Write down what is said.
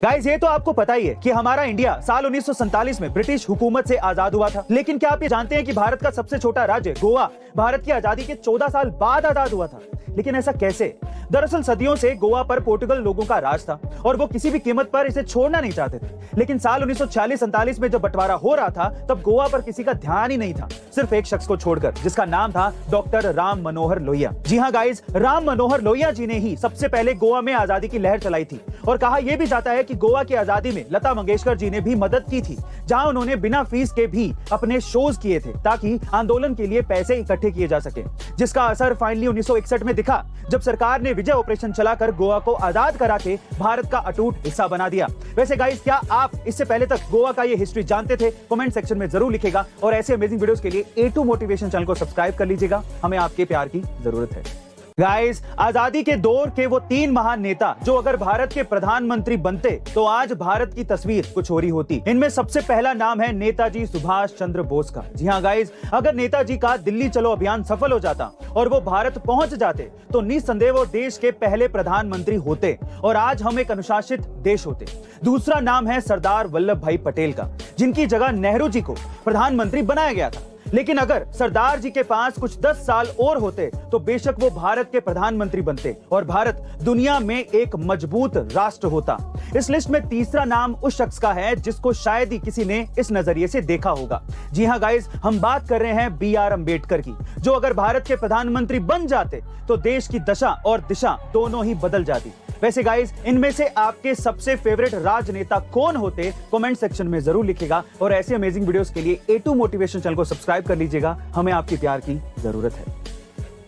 Guys ये तो आपको पता ही है कि हमारा इंडिया साल 1947 में ब्रिटिश हुकूमत से आजाद हुआ था। लेकिन क्या आप ये जानते हैं कि भारत का सबसे छोटा राज्य गोवा भारत की आजादी के 14 साल बाद आजाद हुआ था। लेकिन ऐसा कैसे? दरअसल सदियों से गोवा पर पोर्टुगल लोगों का राज था और वो किसी भी कीमत पर इसे छोड़ना नहीं चाहते थे। लेकिन साल 1946-47 में जब बंटवारा हो रहा था तब गोवा पर किसी का ध्यान ही नहीं था, सिर्फ एक शख्स को छोड़कर, जिसका नाम था डॉक्टर राम मनोहर लोहिया। जी हाँ गाइस, राम मनोहर लोहिया जी ने ही सबसे पहले गोवा में आजादी की लहर चलाई थी। और कहा यह भी जाता है कि गोवा की आजादी में लता मंगेशकर जी ने भी मदद की थी, जहां उन्होंने बिना फीस के भी अपने शोज किए थे ताकि आंदोलन के लिए पैसे इकट्ठे किए जा सके, जिसका असर फाइनली 1961 में दिखा जब सरकार ने विजय ऑपरेशन चलाकर गोवा को आजाद करा के भारत का अटूट हिस्सा बना दिया। वैसे गाइस, क्या आप इससे पहले तक गोवा का ये हिस्ट्री जानते थे? कमेंट सेक्शन में जरूर लिखेगा और ऐसे अमेजिंग वीडियोस के लिए A2 मोटिवेशन चैनल को सब्सक्राइब कर लीजिएगा, हमें आपके प्यार की जरूरत है। गाइस, आजादी के दौर के वो 3 महान नेता जो अगर भारत के प्रधानमंत्री बनते तो आज भारत की तस्वीर कुछ और ही होती। इनमें सबसे पहला नाम है नेताजी सुभाष चंद्र बोस का। जी हाँ गाइस, अगर नेताजी का दिल्ली चलो अभियान सफल हो जाता और वो भारत पहुंच जाते तो निस्संदेह वो देश के पहले प्रधानमंत्री होते और आज हम एक अनुशासित देश होते। दूसरा नाम है सरदार वल्लभ भाई पटेल का, जिनकी जगह नेहरू जी को प्रधानमंत्री बनाया गया था। लेकिन अगर सरदार जी के पास कुछ 10 साल और होते तो बेशक वो भारत के प्रधानमंत्री बनते और भारत दुनिया में एक मजबूत राष्ट्र होता। इस लिस्ट में तीसरा नाम उस शख्स का है जिसको शायद ही किसी ने इस नजरिए से देखा होगा। जी हाँ गाइस, हम बात कर रहे हैं BR अम्बेडकर की, जो अगर भारत के प्रधानमंत्री बन जाते तो देश की दशा और दिशा दोनों ही बदल जाती। वैसे गाइस, इनमें से आपके सबसे फेवरेट राजनेता कौन होते? कमेंट सेक्शन में जरूर लिखिएगा और ऐसे अमेजिंग वीडियोस के लिए A2 मोटिवेशन चैनल को सब्सक्राइब कर लीजिएगा, हमें आपके प्यार की जरूरत है।